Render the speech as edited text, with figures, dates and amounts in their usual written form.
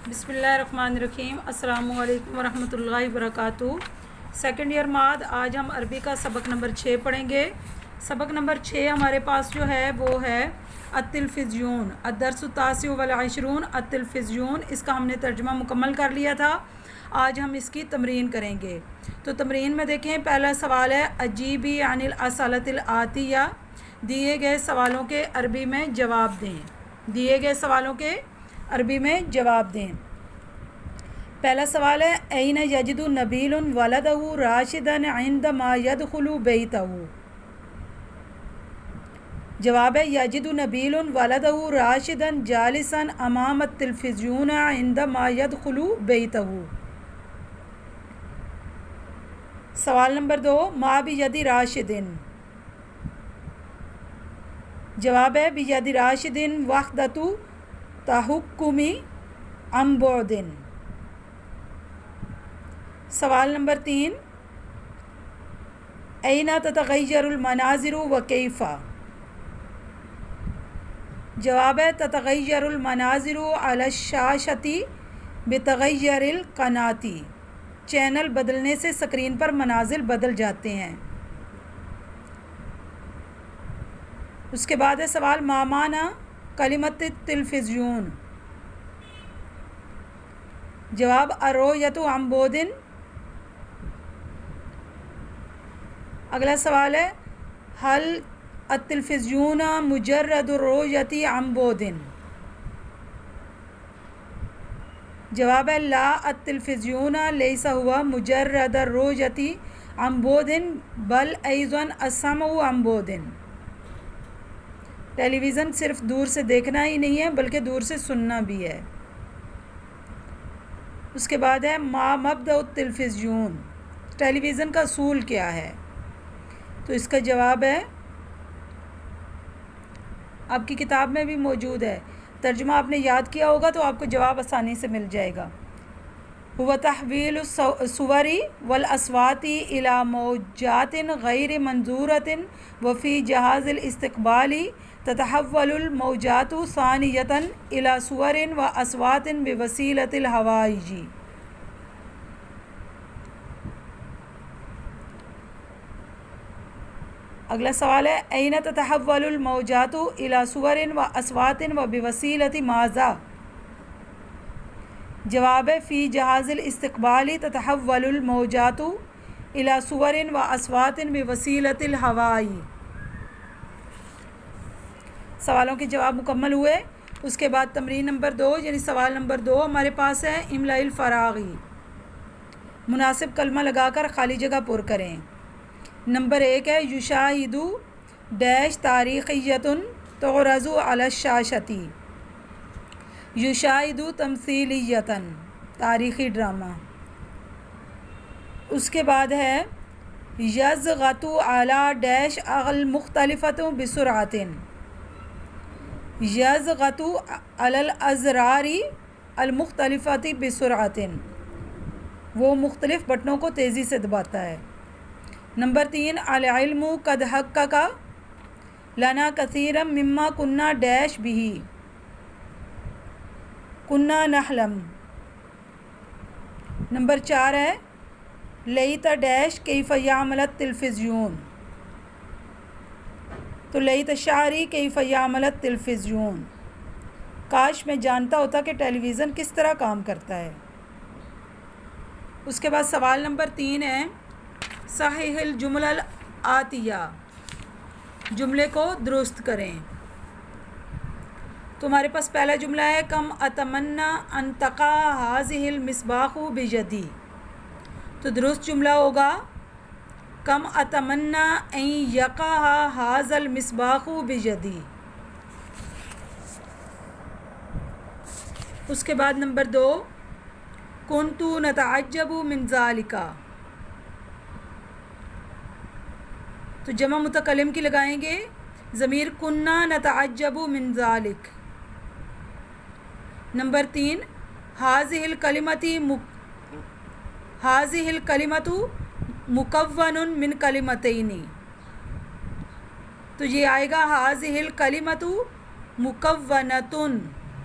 بسم اللہ الرحمن الرحیم۔ السلام علیکم ورحمۃ اللہ وبرکاتہ۔ سیکنڈ ایئر ماد آج ہم عربی کا سبق نمبر 6 پڑھیں گے۔ سبق نمبر 6 ہمارے پاس جو ہے وہ ہے التلفزیون، الدرس التاسع والعشرون التلفزیون۔ اس کا ہم نے ترجمہ مکمل کر لیا تھا، آج ہم اس کی تمرین کریں گے۔ تو تمرین میں دیکھیں، پہلا سوال ہے اجیبی عن الاسئلۃ الآتیہ، دیے گئے سوالوں کے عربی میں جواب دیں۔ دیے گئے سوالوں کے عربی میں جواب دیں۔ پہلا سوال ہے این یجد نبیل ولدہ راشدا عندما یدخل بیتہ۔ جواب ہے یجد نبیل ولدہ راشدا جالسا امام التلفزیون عندما یدخل بیتہ۔ سوال نمبر 2 ما بید راشد۔ جواب ہے بید راشد وحدۃ تحکمی عن بعد۔ سوال نمبر 3 این تتغیر المناظر وکیف۔ جواب ہے تتغیر المناظر علی الشاشۃ بتغیر القناۃ۔ چینل بدلنے سے سکرین پر مناظر بدل جاتے ہیں۔ اس کے بعد ہے سوال ما معنی کلمۃ التلفزیون۔ جواب الرؤیۃ عن بعد۔ اگلا سوال ہے هل التلفزیون مجرد الرؤیۃ عن بعد۔ جواب ہے لا التلفزیون لیس هو مجرد الرؤیۃ عن بعد بل ایضا السمع عن بعد۔ ٹیلی ویژن صرف دور سے دیکھنا ہی نہیں ہے بلکہ دور سے سننا بھی ہے۔ اس کے بعد ہے ما مبدأ التلفزیون، ٹیلی ویژن کا اصول کیا ہے؟ تو اس کا جواب ہے، آپ کی کتاب میں بھی موجود ہے، ترجمہ آپ نے یاد کیا ہوگا تو آپ کو جواب آسانی سے مل جائے گا۔ هو تحویل الصور والاصوات الى موجات غیر منظورة وفي جهاز الاستقبال تتحول الموجات ثانیة الى صور واصوات بوسیلة الہوائج۔ اگلا سوال ہے این تتحول الموجات الى صور واصوات وبوسیلة ماذا۔ جواب ہے فی جہاز الاستقبال تتحول الموجات الى صور واصوات بوسیلة الہواء۔ سوالوں کے جواب مکمل ہوئے۔ اس کے بعد تمرین نمبر 2 یعنی سوال نمبر 2 ہمارے پاس ہے املاء الفراغی، مناسب کلمہ لگا کر خالی جگہ پر کریں۔ نمبر 1 ہے یشاہد ڈیش تاریخیۃ تعرض علی الشاشۃ۔ یشاہد تمثیلیۃ، تاریخی ڈرامہ۔ اس کے بعد ہے یضغط علی ڈیش المختلفۃ بسرعۃ۔ یضغط علی الازرار المختلفۃ بسرعۃ، وہ مختلف بٹنوں کو تیزی سے دباتا ہے۔ نمبر 3 العلم قد حقق لنا کثیرا مما کنا ڈیش بھی کنا نحلم۔ نمبر 4 ہے لیت ڈیش کیف یعمل التلفزیون، تو لیت شعری کیف یعمل التلفزیون، کاش میں جانتا ہوتا کہ ٹیلی ویژن کس طرح کام کرتا ہے۔ اس کے بعد سوال نمبر 3 ہے صحیح الجملہ الآتیہ، جملے کو درست کریں۔ تو ہمارے پاس پہلا جملہ ہے کم اتمنى ان تقع هذه المصباح بيدي، تو درست جملہ ہوگا کم اتمنى ان يقع هذا المصباح بيدي۔ اس کے بعد نمبر 2 كنت نتعجب من ذلك، تو جمع متکلم کی لگائیں گے ضمیر کننا نتعجب من ذالک۔ نمبر 3 هذه الکلمۃ مکون من کلمتین، تو یہ آئے گا هذه الکلمۃ مکونۃ